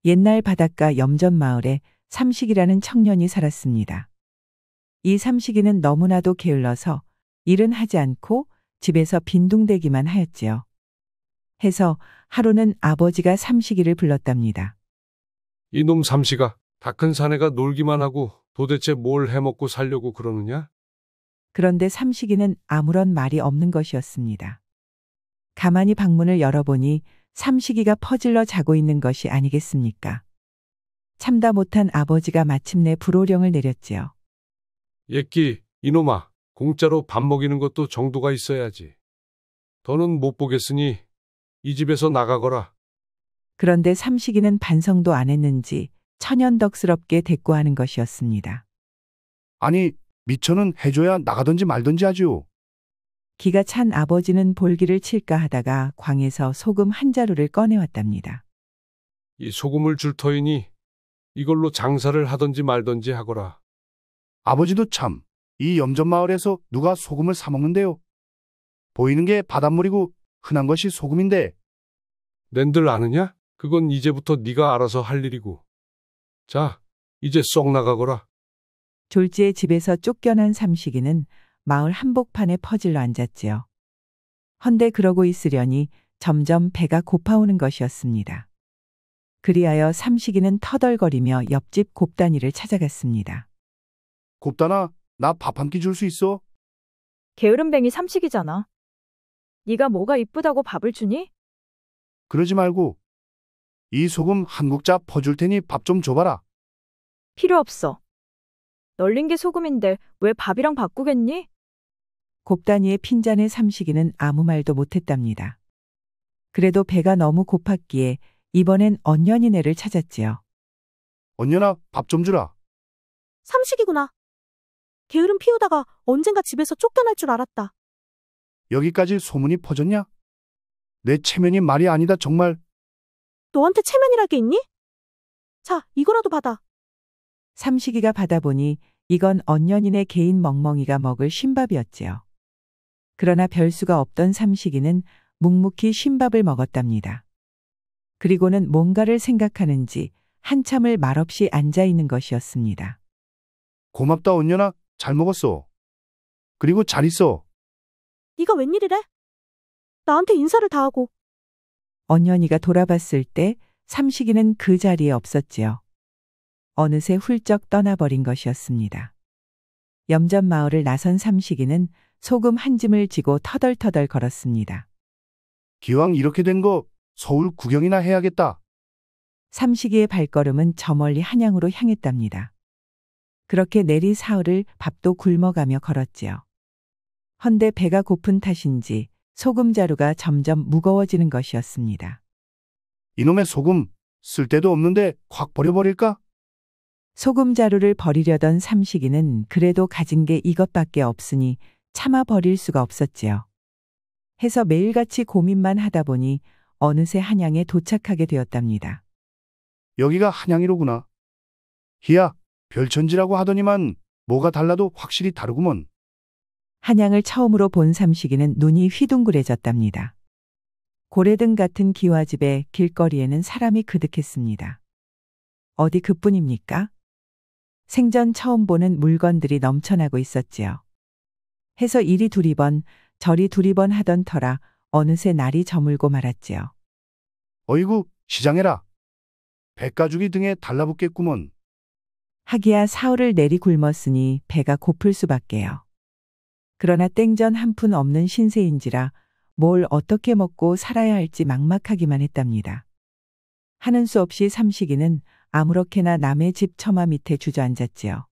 옛날 바닷가 염전마을에 삼식이라는 청년이 살았습니다. 이 삼식이는 너무나도 게을러서 일은 하지 않고 집에서 빈둥대기만 하였지요. 해서 하루는 아버지가 삼식이를 불렀답니다. 이놈 삼시가 다 큰 사내가 놀기만 하고 도대체 뭘 해먹고 살려고 그러느냐? 그런데 삼식이는 아무런 말이 없는 것이었습니다. 가만히 방문을 열어보니 삼식이가 퍼질러 자고 있는 것이 아니겠습니까? 참다 못한 아버지가 마침내 불호령을 내렸지요. 예끼, 이놈아, 공짜로 밥 먹이는 것도 정도가 있어야지. 더는 못 보겠으니 이 집에서 나가거라. 그런데 삼식이는 반성도 안 했는지 천연덕스럽게 대꾸하는 것이었습니다. 아니, 미처는 해줘야 나가든지 말든지 하지요. 기가 찬 아버지는 볼기를 칠까 하다가 광에서 소금 한 자루를 꺼내왔답니다. 이 소금을 줄 터이니 이걸로 장사를 하든지 말든지 하거라. 아버지도 참, 이 염전마을에서 누가 소금을 사 먹는데요? 보이는 게 바닷물이고 흔한 것이 소금인데. 낸들 아느냐? 그건 이제부터 네가 알아서 할 일이고. 자, 이제 쏙 나가거라. 졸지에 집에서 쫓겨난 삼식이는 마을 한복판에 퍼질러 앉았지요. 헌데 그러고 있으려니 점점 배가 고파오는 것이었습니다. 그리하여 삼식이는 터덜거리며 옆집 곱단이를 찾아갔습니다. 곱다나, 나 밥 한 끼 줄 수 있어? 게으름뱅이 삼식이잖아. 네가 뭐가 이쁘다고 밥을 주니? 그러지 말고 이 소금 한 국자 퍼줄 테니 밥 좀 줘봐라. 필요 없어. 널린 게 소금인데 왜 밥이랑 바꾸겠니? 곱단이의 핀잔에 삼식이는 아무 말도 못했답니다. 그래도 배가 너무 고팠기에 이번엔 언년이네를 찾았지요. 언년아, 밥 좀 주라. 삼식이구나. 게으름 피우다가 언젠가 집에서 쫓겨날 줄 알았다. 여기까지 소문이 퍼졌냐? 내 체면이 말이 아니다 정말. 너한테 체면이랄 게 있니? 자, 이거라도 받아. 삼식이가 받아보니 이건 언년이네 개인 멍멍이가 먹을 쉰밥이었지요. 그러나 별수가 없던 삼식이는 묵묵히 쉰밥을 먹었답니다. 그리고는 뭔가를 생각하는지 한참을 말없이 앉아있는 것이었습니다. 고맙다 언년아, 잘 먹었어. 그리고 잘 있어. 네가 웬일이래? 나한테 인사를 다 하고. 언년이가 돌아봤을 때 삼식이는 그 자리에 없었지요. 어느새 훌쩍 떠나버린 것이었습니다. 염전마을을 나선 삼식이는 소금 한 짐을 지고 터덜터덜 걸었습니다. 기왕 이렇게 된 거 서울 구경이나 해야겠다. 삼식이의 발걸음은 저 멀리 한양으로 향했답니다. 그렇게 내리 사흘을 밥도 굶어가며 걸었지요. 헌데 배가 고픈 탓인지 소금자루가 점점 무거워지는 것이었습니다. 이놈의 소금 쓸데도 없는데 확 버려버릴까? 소금자루를 버리려던 삼식이는 그래도 가진 게 이것밖에 없으니 차마 버릴 수가 없었지요. 해서 매일같이 고민만 하다 보니 어느새 한양에 도착하게 되었답니다. 여기가 한양이로구나. 희야, 별천지라고 하더니만 뭐가 달라도 확실히 다르구먼. 한양을 처음으로 본 삼식이는 눈이 휘둥그레졌답니다. 고래등 같은 기와집에 길거리에는 사람이 그득했습니다. 어디 그뿐입니까? 생전 처음 보는 물건들이 넘쳐나고 있었지요. 해서 이리 두리번 저리 두리번 하던 터라 어느새 날이 저물고 말았지요. 어이구, 시장해라. 백가죽이 등에 달라붙겠구먼. 하기야 사흘을 내리 굶었으니 배가 고플 수밖에요. 그러나 땡전 한 푼 없는 신세인지라 뭘 어떻게 먹고 살아야 할지 막막하기만 했답니다. 하는 수 없이 삼식이는 아무렇게나 남의 집 처마 밑에 주저앉았지요.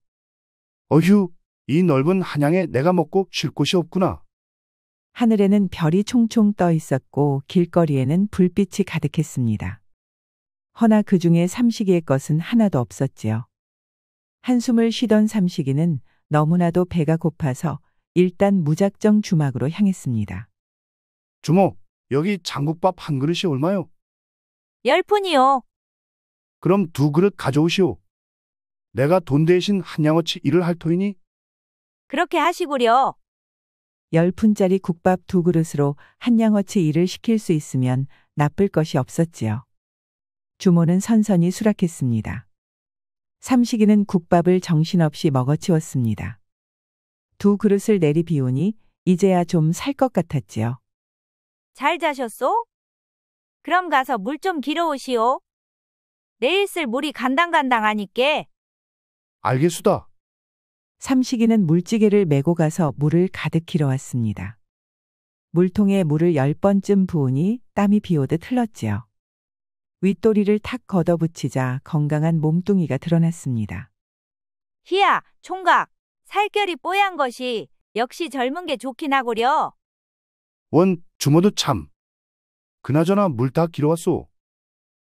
어휴, 이 넓은 한양에 내가 먹고 쉴 곳이 없구나. 하늘에는 별이 총총 떠 있었고 길거리에는 불빛이 가득했습니다. 허나 그 중에 삼식이의 것은 하나도 없었지요. 한숨을 쉬던 삼식이는 너무나도 배가 고파서 일단 무작정 주막으로 향했습니다. 주모, 여기 장국밥 한 그릇이 얼마요? 10푼이요. 그럼 2그릇 가져오시오. 내가 돈 대신 한양어치 일을 할 터이니. 그렇게 하시구려. 10푼짜리 국밥 2그릇으로 한양어치 일을 시킬 수 있으면 나쁠 것이 없었지요. 주모는 선선히 수락했습니다. 삼식이는 국밥을 정신없이 먹어치웠습니다. 두 그릇을 내리 비우니 이제야 좀 살 것 같았지요. 잘 자셨소? 그럼 가서 물 좀 길어오시오. 내일 쓸 물이 간당간당하니께. 알겠수다. 삼식이는 물지개를 메고 가서 물을 가득 길어왔습니다. 물통에 물을 10번쯤 부으니 땀이 비오듯 흘렀지요. 윗도리를 탁 걷어붙이자 건강한 몸뚱이가 드러났습니다. 희야, 총각, 살결이 뽀얀 것이 역시 젊은 게 좋긴 하구려. 원, 주모도 참. 그나저나 물 다 길어왔소.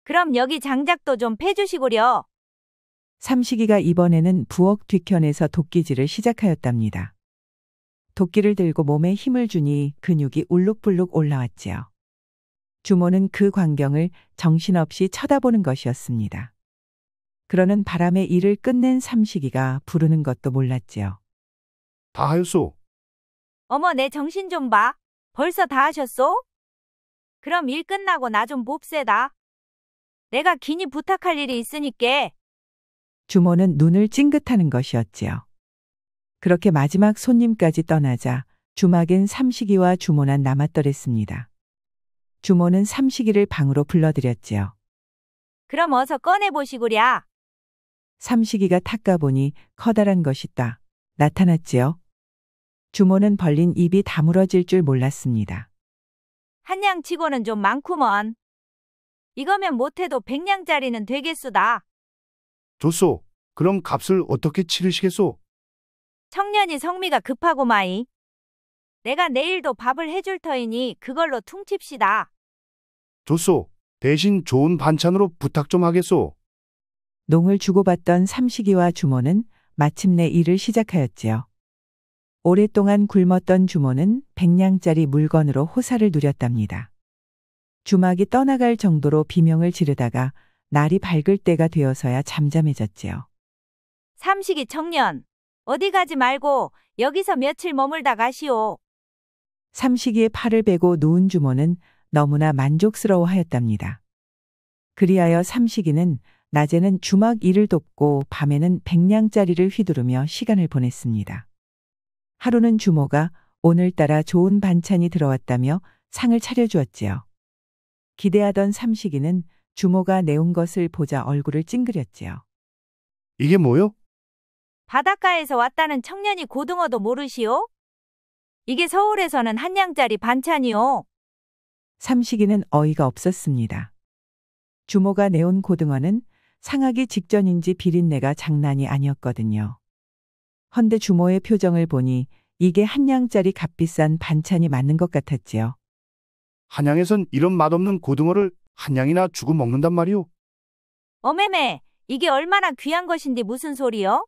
그럼 여기 장작도 좀 패주시구려. 삼식이가 이번에는 부엌 뒤편에서 도끼질을 시작하였답니다. 도끼를 들고 몸에 힘을 주니 근육이 울룩불룩 올라왔지요. 주모는 그 광경을 정신없이 쳐다보는 것이었습니다. 그러는 바람에 일을 끝낸 삼식이가 부르는 것도 몰랐지요. 다 하였소. 어머, 내 정신 좀 봐. 벌써 다 하셨소? 그럼 일 끝나고 나 좀 봅세다. 내가 긴히 부탁할 일이 있으니께. 주모는 눈을 찡긋하는 것이었지요. 그렇게 마지막 손님까지 떠나자 주막엔 삼식이와 주모만 남았더랬습니다. 주모는 삼식이를 방으로 불러들였지요. 그럼 어서 꺼내보시구랴. 삼식이가 닦아보니 커다란 것이 딱 나타났지요. 주모는 벌린 입이 다물어질 줄 몰랐습니다. 한냥치고는 좀 많구먼. 이거면 못해도 100냥짜리는 되겠수다. 좋소. 그럼 값을 어떻게 치르시겠소? 청년이 성미가 급하고 마이. 내가 내일도 밥을 해줄 터이니 그걸로 퉁칩시다. 좋소. 대신 좋은 반찬으로 부탁 좀 하겠소. 농을 주고받던 삼식이와 주모는 마침내 일을 시작하였지요. 오랫동안 굶었던 주모는 100냥짜리 물건으로 호사를 누렸답니다. 주막이 떠나갈 정도로 비명을 지르다가 날이 밝을 때가 되어서야 잠잠해졌지요. 삼식이 청년, 어디 가지 말고 여기서 며칠 머물다 가시오. 삼식이의 팔을 베고 누운 주모는 너무나 만족스러워하였답니다. 그리하여 삼식이는 낮에는 주막 일을 돕고 밤에는 100냥짜리를 휘두르며 시간을 보냈습니다. 하루는 주모가 오늘따라 좋은 반찬이 들어왔다며 상을 차려주었지요. 기대하던 삼식이는 주모가 내온 것을 보자 얼굴을 찡그렸지요. 이게 뭐요? 바닷가에서 왔다는 청년이 고등어도 모르시오? 이게 서울에서는 한 냥짜리 반찬이오. 삼식이는 어이가 없었습니다. 주모가 내온 고등어는 상하기 직전인지 비린내가 장난이 아니었거든요. 헌데 주모의 표정을 보니 이게 한 냥짜리 값비싼 반찬이 맞는 것 같았지요. 한양에선 이런 맛없는 고등어를 한 양이나 주고 먹는단 말이오. 어메메, 이게 얼마나 귀한 것인데 무슨 소리요?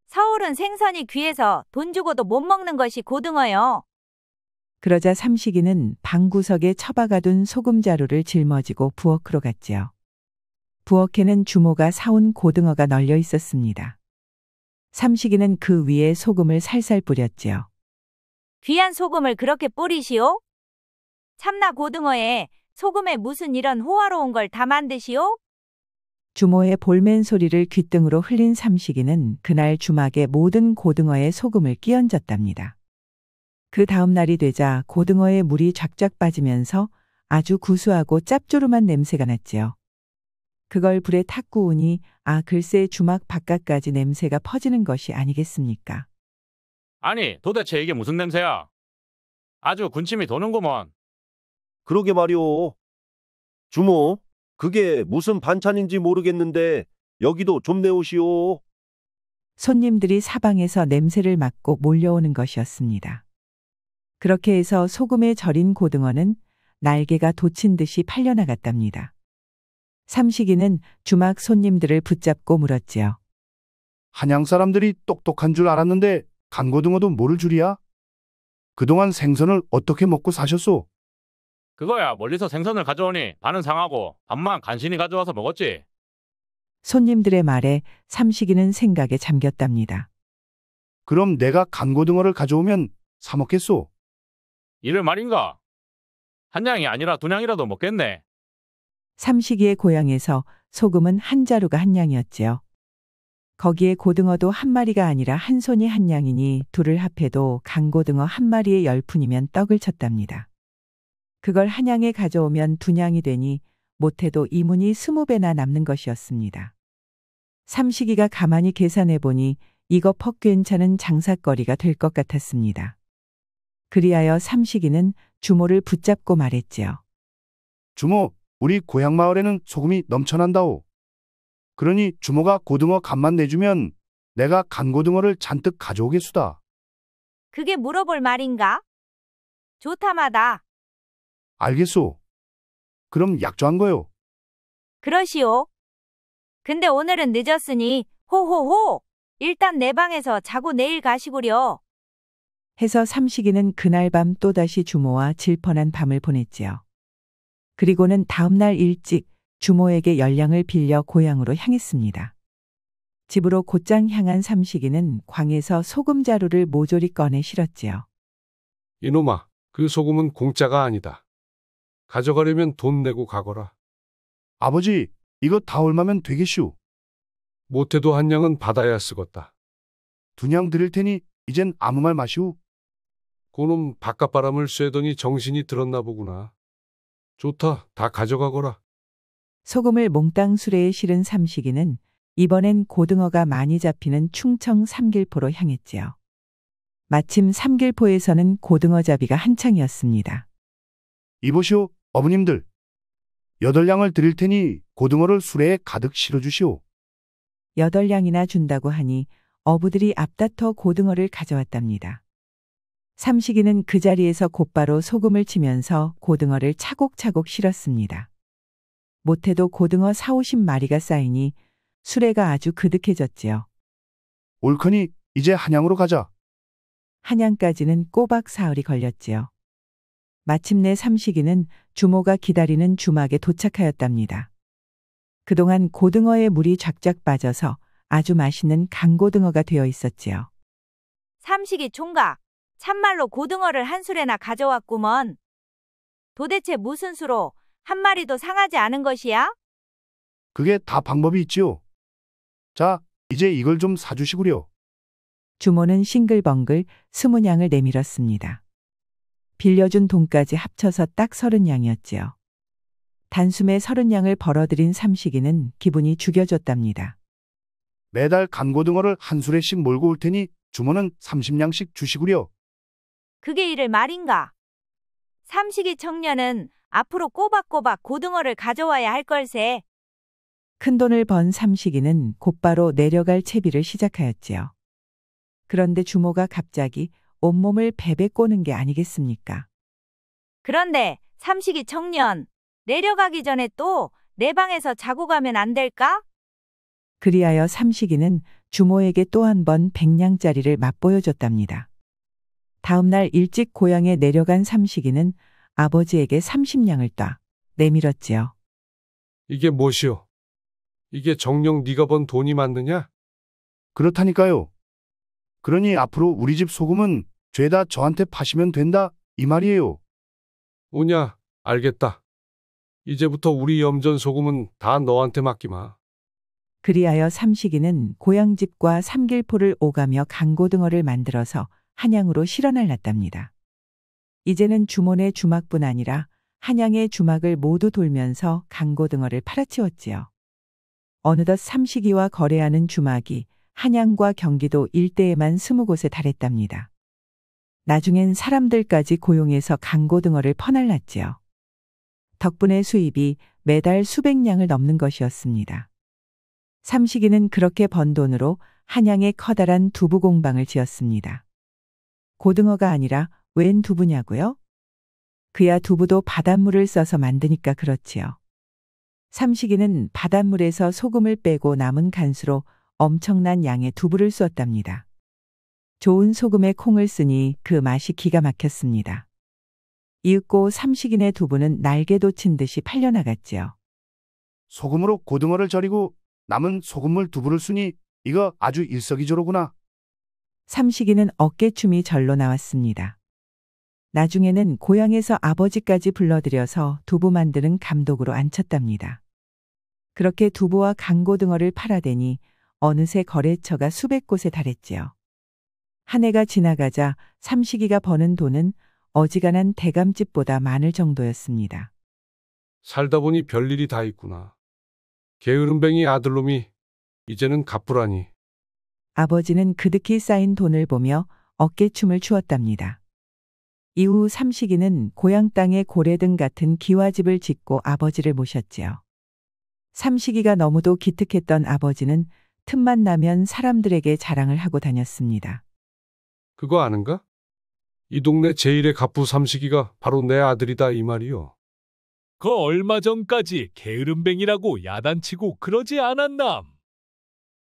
서울은 생선이 귀해서 돈 주고도 못 먹는 것이 고등어요. 그러자 삼식이는 방구석에 처박아둔 소금자루를 짊어지고 부엌으로 갔지요. 부엌에는 주모가 사온 고등어가 널려 있었습니다. 삼식이는 그 위에 소금을 살살 뿌렸지요. 귀한 소금을 그렇게 뿌리시오? 참나 고등어에 소금에 무슨 이런 호화로운 걸 다 만드시오? 주모의 볼멘 소리를 귓등으로 흘린 삼식이는 그날 주막에 모든 고등어에 소금을 끼얹었답니다. 그 다음 날이 되자 고등어에 물이 쫙쫙 빠지면서 아주 구수하고 짭조름한 냄새가 났지요. 그걸 불에 탁 구우니 글쎄 주막 바깥까지 냄새가 퍼지는 것이 아니겠습니까? 아니, 도대체 이게 무슨 냄새야? 아주 군침이 도는구먼. 그러게 말이오. 주모, 그게 무슨 반찬인지 모르겠는데 여기도 좀 내오시오. 손님들이 사방에서 냄새를 맡고 몰려오는 것이었습니다. 그렇게 해서 소금에 절인 고등어는 날개가 돋친 듯이 팔려나갔답니다. 삼식이는 주막 손님들을 붙잡고 물었지요. 한양 사람들이 똑똑한 줄 알았는데 간고등어도 모를 줄이야? 그동안 생선을 어떻게 먹고 사셨소? 그거야 멀리서 생선을 가져오니 반은 상하고 반만 간신히 가져와서 먹었지. 손님들의 말에 삼식이는 생각에 잠겼답니다. 그럼 내가 간고등어를 가져오면 사 먹겠소? 이를 말인가? 한 냥이 아니라 두 냥이라도 먹겠네. 삼식이의 고향에서 소금은 한 자루가 한 냥이었지요. 거기에 고등어도 한 마리가 아니라 한 손이 한 냥이니 둘을 합해도 강고등어 한 마리에 10푼이면 떡을 쳤답니다. 그걸 한 냥에 가져오면 두 냥이 되니 못해도 이문이 20배나 남는 것이었습니다. 삼식이가 가만히 계산해 보니 이거 퍽 괜찮은 장사거리가 될 것 같았습니다. 그리하여 삼식이는 주모를 붙잡고 말했지요. 주모, 우리 고향 마을에는 소금이 넘쳐난다오. 그러니 주모가 고등어 값만 내주면 내가 간고등어를 잔뜩 가져오겠수다. 그게 물어볼 말인가? 좋다마다. 알겠소. 그럼 약조한 거요. 그러시오. 근데 오늘은 늦었으니 호호호. 일단 내 방에서 자고 내일 가시구려. 해서 삼식이는 그날 밤 또다시 주모와 질펀한 밤을 보냈지요. 그리고는 다음날 일찍 주모에게 열량을 빌려 고향으로 향했습니다. 집으로 곧장 향한 삼식이는 광에서 소금자루를 모조리 꺼내 실었지요. 이놈아, 그 소금은 공짜가 아니다. 가져가려면 돈 내고 가거라. 아버지, 이거 다 얼마면 되겠슈? 못해도 한 냥은 받아야 쓰겄다. 두 냥 드릴 테니 이젠 아무 말 마시오. 그놈 바깥바람을 쐬더니 정신이 들었나 보구나. 좋다, 다 가져가거라. 소금을 몽땅 수레에 실은 삼식이는 이번엔 고등어가 많이 잡히는 충청 삼길포로 향했지요. 마침 삼길포에서는 고등어 잡이가 한창이었습니다. 이보시오, 어머님들. 8냥을 드릴 테니 고등어를 수레에 가득 실어주시오. 8냥이나 준다고 하니 어부들이 앞다퉈 고등어를 가져왔답니다. 삼식이는 그 자리에서 곧바로 소금을 치면서 고등어를 차곡차곡 실었습니다. 못해도 고등어 40~50마리가 쌓이니 수레가 아주 그득해졌지요. 옳거니 이제 한양으로 가자. 한양까지는 꼬박 사흘이 걸렸지요. 마침내 삼식이는 주모가 기다리는 주막에 도착하였답니다. 그동안 고등어에 물이 쫙쫙 빠져서 아주 맛있는 강고등어가 되어 있었지요. 삼식이 총각, 참말로 고등어를 한 수레나 가져왔구먼. 도대체 무슨 수로 한 마리도 상하지 않은 것이야? 그게 다 방법이 있지요. 자, 이제 이걸 좀 사주시구려. 주모는 싱글벙글 20냥을 내밀었습니다. 빌려준 돈까지 합쳐서 딱 30냥이었지요. 단숨에 30냥을 벌어들인 삼식이는 기분이 죽여졌답니다. 매달 간고등어를 한 수레씩 몰고 올 테니 주모는 30냥씩 주시구려. 그게 이를 말인가? 삼식이 청년은 앞으로 꼬박꼬박 고등어를 가져와야 할 걸세. 큰돈을 번 삼식이는 곧바로 내려갈 채비를 시작하였지요. 그런데 주모가 갑자기 온몸을 베베 꼬는 게 아니겠습니까? 그런데 삼식이 청년, 내려가기 전에 또 내 방에서 자고 가면 안 될까? 그리하여 삼식이는 주모에게 또 한 번 100냥짜리를 맛보여줬답니다. 다음 날 일찍 고향에 내려간 삼식이는 아버지에게 30냥을 따 내밀었지요. 이게 무엇이오? 이게 정녕 네가 번 돈이 맞느냐? 그렇다니까요. 그러니 앞으로 우리 집 소금은 죄다 저한테 파시면 된다 이 말이에요. 오냐, 알겠다. 이제부터 우리 염전 소금은 다 너한테 맡기마. 그리하여 삼식이는 고향집과 삼길포를 오가며 강고등어를 만들어서 한양으로 실어날랐답니다. 이제는 주모네 주막뿐 아니라 한양의 주막을 모두 돌면서 강고등어를 팔아치웠지요. 어느덧 삼식이와 거래하는 주막이 한양과 경기도 일대에만 20곳에 달했답니다. 나중엔 사람들까지 고용해서 강고등어를 퍼날랐지요. 덕분에 수입이 매달 수백냥을 넘는 것이었습니다. 삼식이는 그렇게 번 돈으로 한양에 커다란 두부 공방을 지었습니다. 고등어가 아니라 웬 두부냐고요? 그야 두부도 바닷물을 써서 만드니까 그렇지요. 삼식이는 바닷물에서 소금을 빼고 남은 간수로 엄청난 양의 두부를 쏘았답니다. 좋은 소금에 콩을 쓰니 그 맛이 기가 막혔습니다. 이윽고 삼식인의 두부는 날개 돋친 듯이 팔려나갔지요. 소금으로 고등어를 절이고 남은 소금물 두부를 쓰니 이거 아주 일석이조로구나. 삼식이는 어깨춤이 절로 나왔습니다. 나중에는 고향에서 아버지까지 불러들여서 두부 만드는 감독으로 앉혔답니다. 그렇게 두부와 강고등어를 팔아대니 어느새 거래처가 수백 곳에 달했지요. 한 해가 지나가자 삼식이가 버는 돈은 어지간한 대감집보다 많을 정도였습니다. 살다 보니 별일이 다 있구나. 게으름뱅이 아들놈이 이제는 갚으라니. 아버지는 그득히 쌓인 돈을 보며 어깨춤을 추었답니다. 이후 삼식이는 고향 땅에 고래등 같은 기와집을 짓고 아버지를 모셨지요. 삼식이가 너무도 기특했던 아버지는 틈만 나면 사람들에게 자랑을 하고 다녔습니다. 그거 아는가? 이 동네 제일의 갑부 삼식이가 바로 내 아들이다 이 말이요. 그 얼마 전까지 게으름뱅이라고 야단치고 그러지 않았남.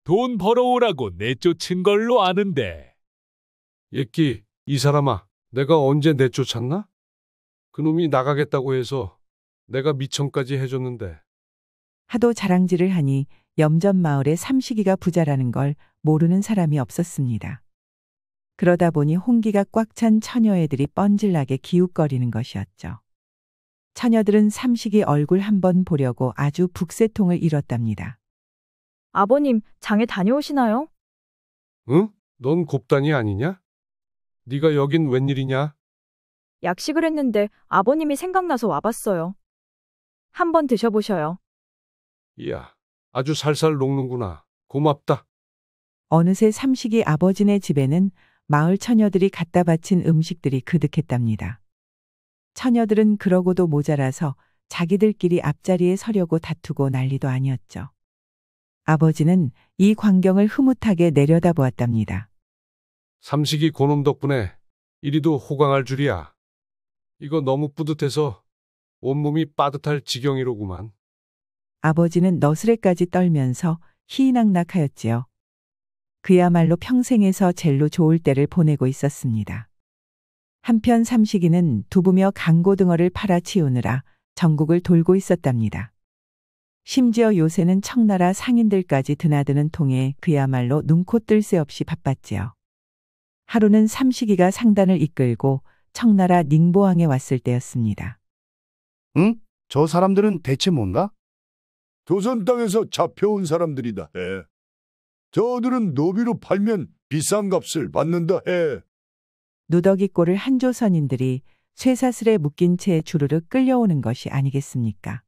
돈 벌어오라고 내쫓은 걸로 아는데. 예끼, 이 사람아, 내가 언제 내쫓았나? 그놈이 나가겠다고 해서 내가 미천까지 해줬는데. 하도 자랑질을 하니 염전 마을에 삼식이가 부자라는 걸 모르는 사람이 없었습니다. 그러다 보니 홍기가 꽉 찬 처녀애들이 뻔질나게 기웃거리는 것이었죠. 처녀들은 삼식이 얼굴 한번 보려고 아주 북새통을 잃었답니다. 아버님, 장에 다녀오시나요? 응? 넌 곱단이 아니냐? 네가 여긴 웬일이냐? 약식을 했는데 아버님이 생각나서 와봤어요. 한번 드셔보셔요. 이야, 아주 살살 녹는구나. 고맙다. 어느새 삼식이 아버지네 집에는 마을 처녀들이 갖다 바친 음식들이 그득했답니다. 처녀들은 그러고도 모자라서 자기들끼리 앞자리에 서려고 다투고 난리도 아니었죠. 아버지는 이 광경을 흐뭇하게 내려다보았답니다. 삼식이 고놈 덕분에 이리도 호강할 줄이야. 이거 너무 뿌듯해서 온몸이 빠듯할 지경이로구만. 아버지는 너스레까지 떨면서 희낙낙하였지요. 그야말로 평생에서 젤로 좋을 때를 보내고 있었습니다. 한편 삼식이는 두부며 강고등어를 팔아 치우느라 전국을 돌고 있었답니다. 심지어 요새는 청나라 상인들까지 드나드는 통에 그야말로 눈코 뜰 새 없이 바빴지요. 하루는 삼식이가 상단을 이끌고 청나라 닝보항에 왔을 때였습니다. 응? 저 사람들은 대체 뭔가? 조선 땅에서 잡혀온 사람들이다 해. 저들은 노비로 팔면 비싼 값을 받는다 해. 누더기꼴을 한조선인들이 쇠사슬에 묶인 채 주르륵 끌려오는 것이 아니겠습니까?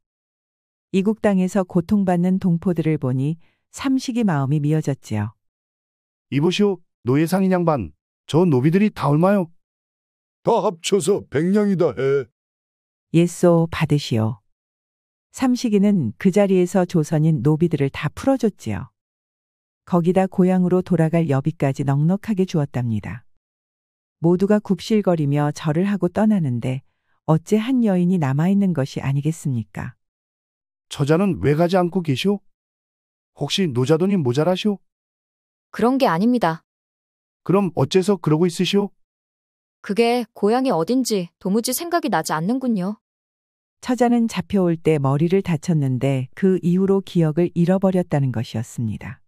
이국 땅에서 고통받는 동포들을 보니 삼식이 마음이 미어졌지요. 이보시오, 노예상인 양반. 저 노비들이 다 얼마요? 다 합쳐서 100냥이다 해. 예쏘 받으시오. 삼식이는 그 자리에서 조선인 노비들을 다 풀어줬지요. 거기다 고향으로 돌아갈 여비까지 넉넉하게 주었답니다. 모두가 굽실거리며 절을 하고 떠나는데 어째 한 여인이 남아있는 것이 아니겠습니까? 처자는 왜 가지 않고 계시오? 혹시 노자돈이 모자라시오? 그런 게 아닙니다. 그럼 어째서 그러고 있으시오? 그게 고향이 어딘지 도무지 생각이 나지 않는군요. 처자는 잡혀올 때 머리를 다쳤는데 그 이후로 기억을 잃어버렸다는 것이었습니다.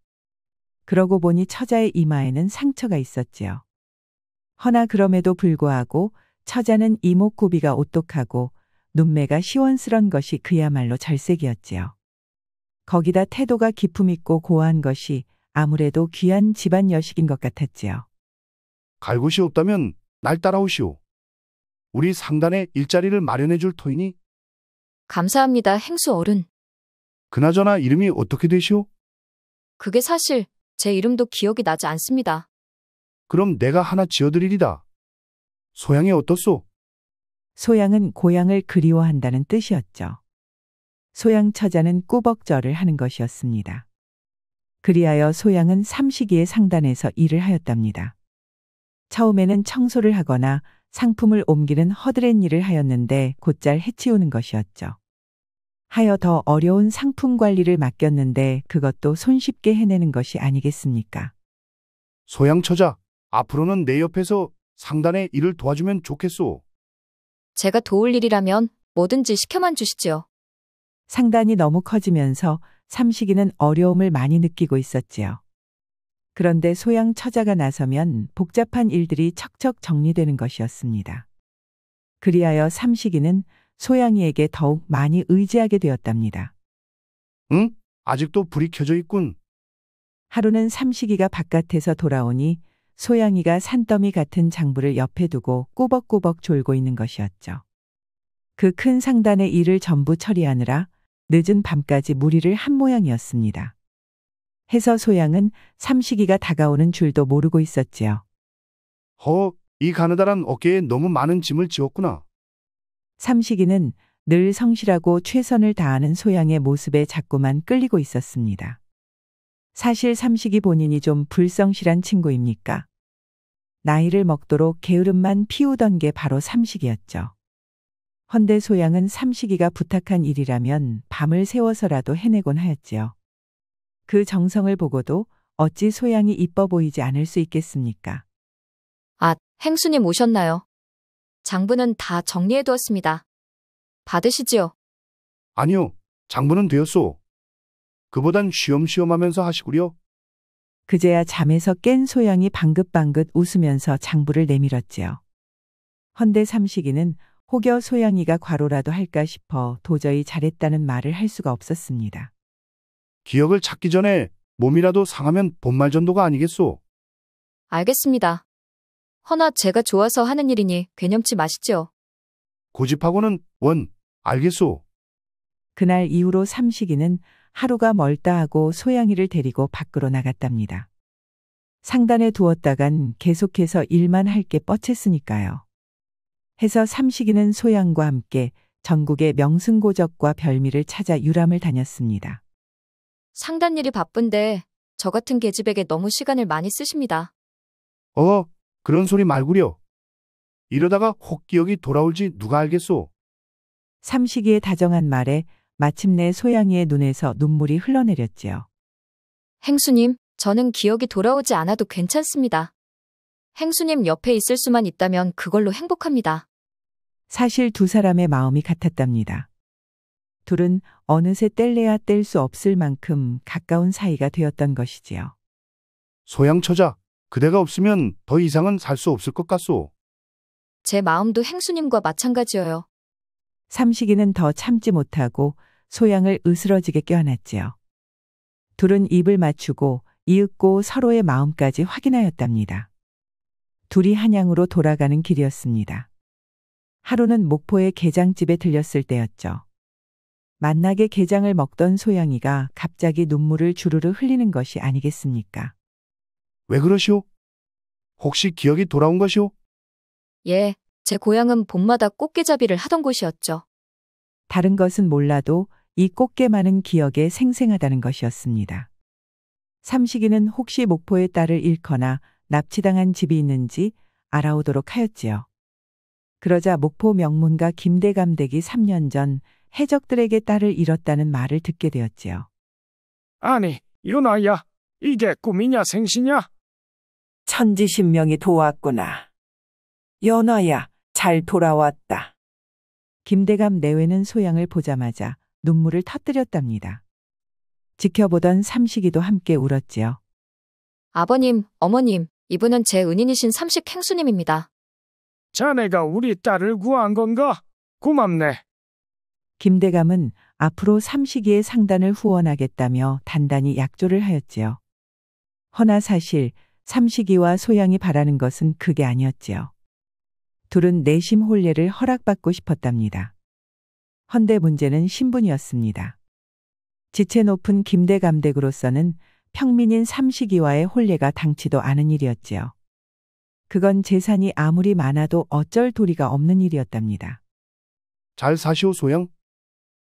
그러고 보니 처자의 이마에는 상처가 있었지요. 허나 그럼에도 불구하고 처자는 이목구비가 오똑하고 눈매가 시원스런 것이 그야말로 절색이었지요. 거기다 태도가 기품있고 고와한 것이 아무래도 귀한 집안 여식인 것 같았지요. 갈 곳이 없다면 날 따라오시오. 우리 상단에 일자리를 마련해 줄 터이니. 감사합니다, 행수 어른. 그나저나 이름이 어떻게 되시오? 그게 사실 제 이름도 기억이 나지 않습니다. 그럼 내가 하나 지어드리리다. 소양이 어떻소? 소양은 고향을 그리워한다는 뜻이었죠. 소양 처자는 꾸벅절을 하는 것이었습니다. 그리하여 소양은 삼식이의 상단에서 일을 하였답니다. 처음에는 청소를 하거나 상품을 옮기는 허드렛 일을 하였는데 곧잘 해치우는 것이었죠. 하여 더 어려운 상품 관리를 맡겼는데 그것도 손쉽게 해내는 것이 아니겠습니까? 소양 처자, 앞으로는 내 옆에서 상단의 일을 도와주면 좋겠소. 제가 도울 일이라면 뭐든지 시켜만 주시지요. 상단이 너무 커지면서 삼식이는 어려움을 많이 느끼고 있었지요. 그런데 소양 처자가 나서면 복잡한 일들이 척척 정리되는 것이었습니다. 그리하여 삼식이는 소양이에게 더욱 많이 의지하게 되었답니다. 응? 아직도 불이 켜져 있군. 하루는 삼식이가 바깥에서 돌아오니 소양이가 산더미 같은 장부를 옆에 두고 꾸벅꾸벅 졸고 있는 것이었죠. 그 큰 상단의 일을 전부 처리하느라 늦은 밤까지 무리를 한 모양이었습니다. 해서 소양은 삼식이가 다가오는 줄도 모르고 있었지요. 이 가느다란 어깨에 너무 많은 짐을 지었구나. 삼식이는 늘 성실하고 최선을 다하는 소양의 모습에 자꾸만 끌리고 있었습니다. 사실 삼식이 본인이 좀 불성실한 친구입니까? 나이를 먹도록 게으름만 피우던 게 바로 삼식이었죠. 헌데 소양은 삼식이가 부탁한 일이라면 밤을 새워서라도 해내곤 하였지요. 그 정성을 보고도 어찌 소양이 이뻐 보이지 않을 수 있겠습니까? 아, 행수님 오셨나요? 장부는 다 정리해두었습니다. 받으시지요? 아니요, 장부는 되었소. 그보단 쉬엄쉬엄 하면서 하시구려. 그제야 잠에서 깬 소양이 방긋방긋 웃으면서 장부를 내밀었지요. 헌데 삼식이는 혹여 소양이가 과로라도 할까 싶어 도저히 잘했다는 말을 할 수가 없었습니다. 기억을 찾기 전에 몸이라도 상하면 본말 전도가 아니겠소. 알겠습니다. 허나 제가 좋아서 하는 일이니 괴념치 마시지요. 고집하고는 알겠소. 그날 이후로 삼식이는 하루가 멀다 하고 소양이를 데리고 밖으로 나갔답니다. 상단에 두었다간 계속해서 일만 할 게 뻗쳤으니까요. 해서 삼식이는 소양과 함께 전국의 명승고적과 별미를 찾아 유람을 다녔습니다. 상단 일이 바쁜데 저 같은 계집에게 너무 시간을 많이 쓰십니다. 그런 소리 말구려. 이러다가 혹 기억이 돌아올지 누가 알겠소. 삼식이의 다정한 말에 마침내 소양이의 눈에서 눈물이 흘러내렸지요. 행수님, 저는 기억이 돌아오지 않아도 괜찮습니다. 행수님 옆에 있을 수만 있다면 그걸로 행복합니다. 사실 두 사람의 마음이 같았답니다. 둘은 어느새 뗄래야 뗄 수 없을 만큼 가까운 사이가 되었던 것이지요. 소양 처자, 그대가 없으면 더 이상은 살 수 없을 것 같소. 제 마음도 행수님과 마찬가지여요. 삼식이는 더 참지 못하고 소양을 으스러지게 껴안았지요. 둘은 입을 맞추고 이윽고 서로의 마음까지 확인하였답니다. 둘이 한양으로 돌아가는 길이었습니다. 하루는 목포의 게장집에 들렸을 때였죠. 만나게 게장을 먹던 소양이가 갑자기 눈물을 주르르 흘리는 것이 아니겠습니까? 왜 그러시오? 혹시 기억이 돌아온 것이오? 예, 제 고향은 봄마다 꽃게잡이를 하던 곳이었죠. 다른 것은 몰라도 이 꽃게만은 기억에 생생하다는 것이었습니다. 삼식이는 혹시 목포의 딸을 잃거나 납치당한 집이 있는지 알아오도록 하였지요. 그러자 목포 명문가 김대감댁이 3년 전 해적들에게 딸을 잃었다는 말을 듣게 되었지요. 아니, 윤아야, 이게 꿈이냐 생시냐? 천지신명이 도왔구나. 연아야, 잘 돌아왔다. 김대감 내외는 소양을 보자마자 눈물을 터뜨렸답니다. 지켜보던 삼식이도 함께 울었지요. 아버님, 어머님, 이분은 제 은인이신 삼식 행수님입니다. 자네가 우리 딸을 구한 건가? 고맙네. 김대감은 앞으로 삼식이의 상단을 후원하겠다며 단단히 약조를 하였지요. 허나 사실 삼식이와 소양이 바라는 것은 그게 아니었지요. 둘은 내심 혼례를 허락받고 싶었답니다. 헌데 문제는 신분이었습니다. 지체 높은 김대감댁으로서는 평민인 삼식이와의 혼례가 당치도 않은 일이었지요. 그건 재산이 아무리 많아도 어쩔 도리가 없는 일이었답니다. 잘 사시오 소양?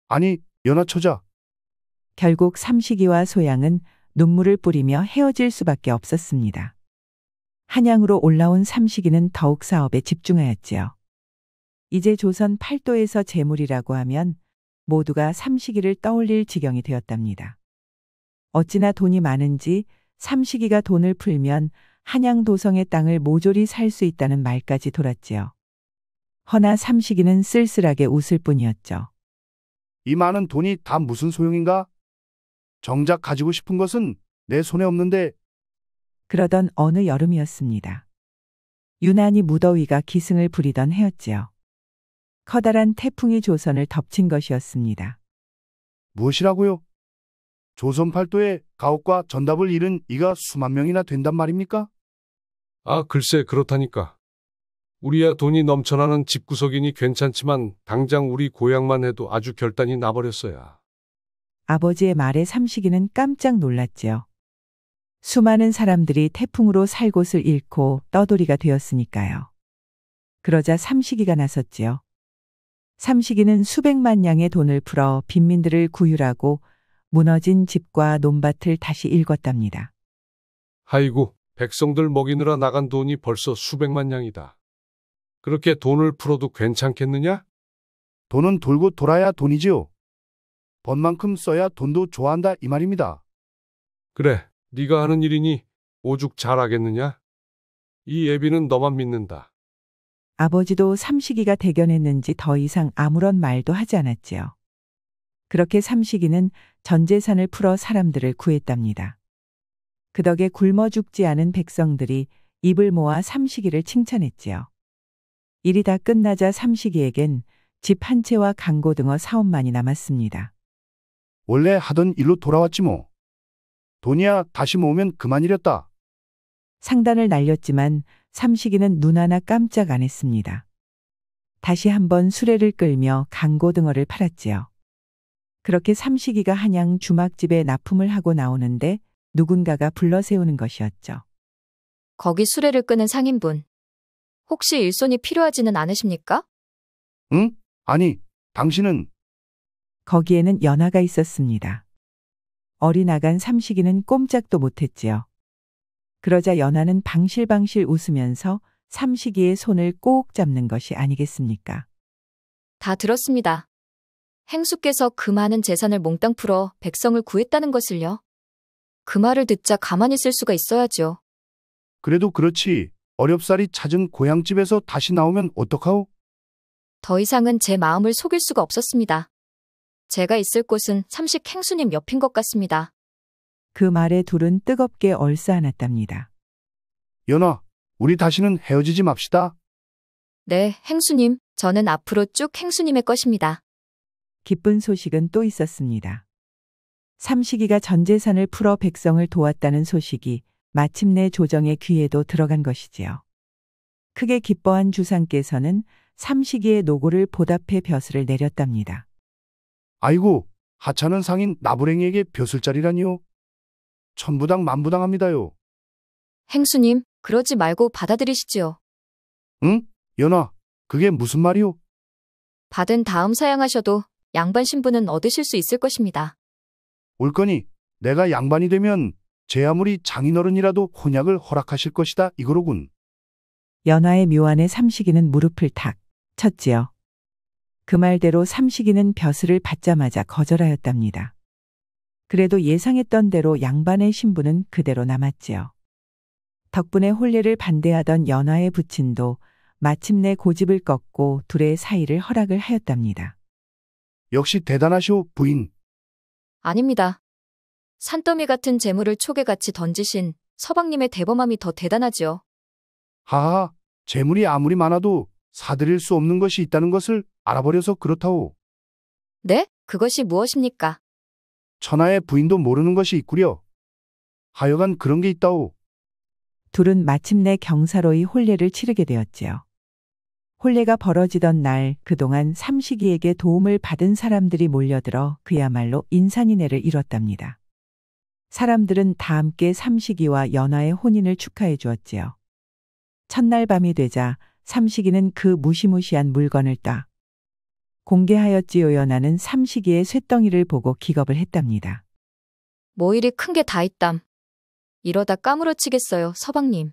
아니, 연하 처자. 결국 삼식이와 소양은 눈물을 뿌리며 헤어질 수밖에 없었습니다. 한양으로 올라온 삼식이는 더욱 사업에 집중하였지요. 이제 조선 팔도에서 재물이라고 하면 모두가 삼식이를 떠올릴 지경이 되었답니다. 어찌나 돈이 많은지 삼식이가 돈을 풀면 한양 도성의 땅을 모조리 살 수 있다는 말까지 돌았지요. 허나 삼식이는 쓸쓸하게 웃을 뿐이었죠. 이 많은 돈이 다 무슨 소용인가? 정작 가지고 싶은 것은 내 손에 없는데. 그러던 어느 여름이었습니다. 유난히 무더위가 기승을 부리던 해였지요. 커다란 태풍이 조선을 덮친 것이었습니다. 무엇이라고요? 조선 팔도에 가옥과 전답을 잃은 이가 수만 명이나 된단 말입니까? 아, 글쎄 그렇다니까. 우리야 돈이 넘쳐나는 집구석이니 괜찮지만 당장 우리 고향만 해도 아주 결단이 나버렸어야. 아버지의 말에 삼식이는 깜짝 놀랐지요. 수많은 사람들이 태풍으로 살 곳을 잃고 떠돌이가 되었으니까요. 그러자 삼식이가 나섰지요. 삼식이는 수백만 양의 돈을 풀어 빈민들을 구휼하고 무너진 집과 논밭을 다시 일궜답니다. 아이고, 백성들 먹이느라 나간 돈이 벌써 수백만 양이다. 그렇게 돈을 풀어도 괜찮겠느냐? 돈은 돌고 돌아야 돈이지요. 번 만큼 써야 돈도 좋아한다 이 말입니다. 그래, 네가 하는 일이니 오죽 잘하겠느냐? 이 애비는 너만 믿는다. 아버지도 삼식이가 대견했는지 더 이상 아무런 말도 하지 않았지요. 그렇게 삼식이는 전 재산을 풀어 사람들을 구했답니다. 그 덕에 굶어 죽지 않은 백성들이 입을 모아 삼식이를 칭찬했지요. 일이 다 끝나자 삼식이에겐 집 한 채와 강고등어 사업만이 남았습니다. 원래 하던 일로 돌아왔지 뭐. 돈이야 다시 모으면 그만이렸다. 상단을 날렸지만 삼식이는 눈 하나 깜짝 안 했습니다. 다시 한번 수레를 끌며 강고등어를 팔았지요. 그렇게 삼식이가 한양 주막집에 납품을 하고 나오는데 누군가가 불러 세우는 것이었죠. 거기 수레를 끄는 상인분. 혹시 일손이 필요하지는 않으십니까? 응? 아니, 당신은... 거기에는 연하가 있었습니다. 어리나간 삼식이는 꼼짝도 못했지요. 그러자 연하는 방실방실 웃으면서 삼식이의 손을 꼭 잡는 것이 아니겠습니까? 다 들었습니다. 행수께서 그 많은 재산을 몽땅 풀어 백성을 구했다는 것을요. 그 말을 듣자 가만히 있을 수가 있어야죠. 그래도 그렇지. 어렵사리 찾은 고향집에서 다시 나오면 어떡하오? 더 이상은 제 마음을 속일 수가 없었습니다. 제가 있을 곳은 삼식 행수님 옆인 것 같습니다. 그 말에 둘은 뜨겁게 얼싸안았답니다. 연아, 우리 다시는 헤어지지 맙시다. 네, 행수님. 저는 앞으로 쭉 행수님의 것입니다. 기쁜 소식은 또 있었습니다. 삼식이가 전 재산을 풀어 백성을 도왔다는 소식이 마침내 조정의 귀에도 들어간 것이지요. 크게 기뻐한 주상께서는 삼식이의 노고를 보답해 벼슬을 내렸답니다. 아이고, 하찮은 상인 나부랭이에게 벼슬자리라니요. 천부당 만부당합니다요. 행수님, 그러지 말고 받아들이시지요. 응? 연아, 그게 무슨 말이오? 받은 다음 사양하셔도 양반 신분은 얻으실 수 있을 것입니다. 옳거니 내가 양반이 되면 제 아무리 장인어른이라도 혼약을 허락하실 것이다 이거로군. 연하의 묘안에 삼식이는 무릎을 탁 쳤지요. 그 말대로 삼식이는 벼슬을 받자마자 거절하였답니다. 그래도 예상했던 대로 양반의 신분은 그대로 남았지요. 덕분에 혼례를 반대하던 연하의 부친도 마침내 고집을 꺾고 둘의 사이를 허락을 하였답니다. 역시 대단하시오, 부인. 아닙니다. 산더미 같은 재물을 촉에같이 던지신 서방님의 대범함이 더 대단하지요. 하하, 재물이 아무리 많아도 사드릴 수 없는 것이 있다는 것을 알아버려서 그렇다오. 네? 그것이 무엇입니까? 천하의 부인도 모르는 것이 있구려. 하여간 그런 게 있다오. 둘은 마침내 경사로이 혼례를 치르게 되었지요. 혼례가 벌어지던 날 그동안 삼식이에게 도움을 받은 사람들이 몰려들어 그야말로 인산인해를 이뤘답니다. 사람들은 다 함께 삼식이와 연하의 혼인을 축하해 주었지요. 첫날 밤이 되자 삼식이는 그 무시무시한 물건을 따 공개하였지요. 연하는 삼식이의 쇳덩이를 보고 기겁을 했답니다. 뭐 일이 큰 게 다 있담. 이러다 까무러치겠어요, 서방님.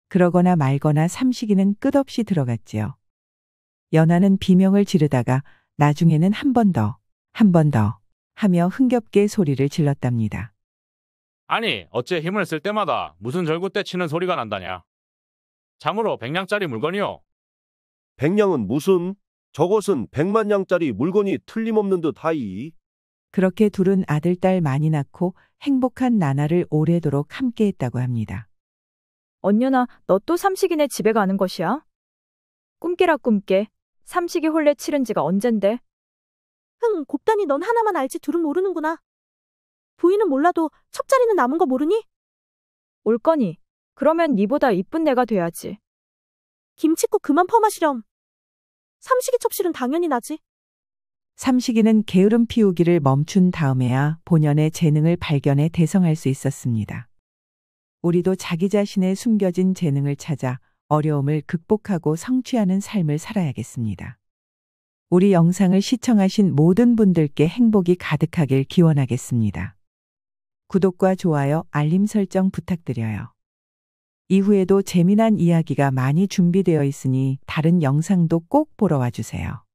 그러거나 말거나 삼식이는 끝없이 들어갔지요. 연하는 비명을 지르다가 나중에는 한 번 더 하며 흥겹게 소리를 질렀답니다. 아니, 어째 힘을 쓸 때마다 무슨 절구대 치는 소리가 난다냐? 참으로 100냥짜리 물건이요. 100냥은 무슨? 저것은 100만냥짜리 물건이 틀림없는 듯하이. 그렇게 둘은 아들, 딸 많이 낳고 행복한 나날을 오래도록 함께했다고 합니다. 언년아, 너 또 삼식이네 집에 가는 것이야? 꿈깨라 꿈깨. 삼식이 혼례 치른 지가 언젠데? 곱다니 넌 하나만 알지 둘은 모르는구나. 부인은 몰라도 첩자리는 남은 거 모르니? 올 거니. 그러면 니보다 이쁜 내가 돼야지. 김치국 그만 퍼마시렴. 삼식이 첩실은 당연히 나지. 삼식이는 게으름 피우기를 멈춘 다음에야 본연의 재능을 발견해 대성할 수 있었습니다. 우리도 자기 자신의 숨겨진 재능을 찾아 어려움을 극복하고 성취하는 삶을 살아야겠습니다. 우리 영상을 시청하신 모든 분들께 행복이 가득하길 기원하겠습니다. 구독과 좋아요, 알림 설정 부탁드려요. 이후에도 재미난 이야기가 많이 준비되어 있으니 다른 영상도 꼭 보러 와주세요.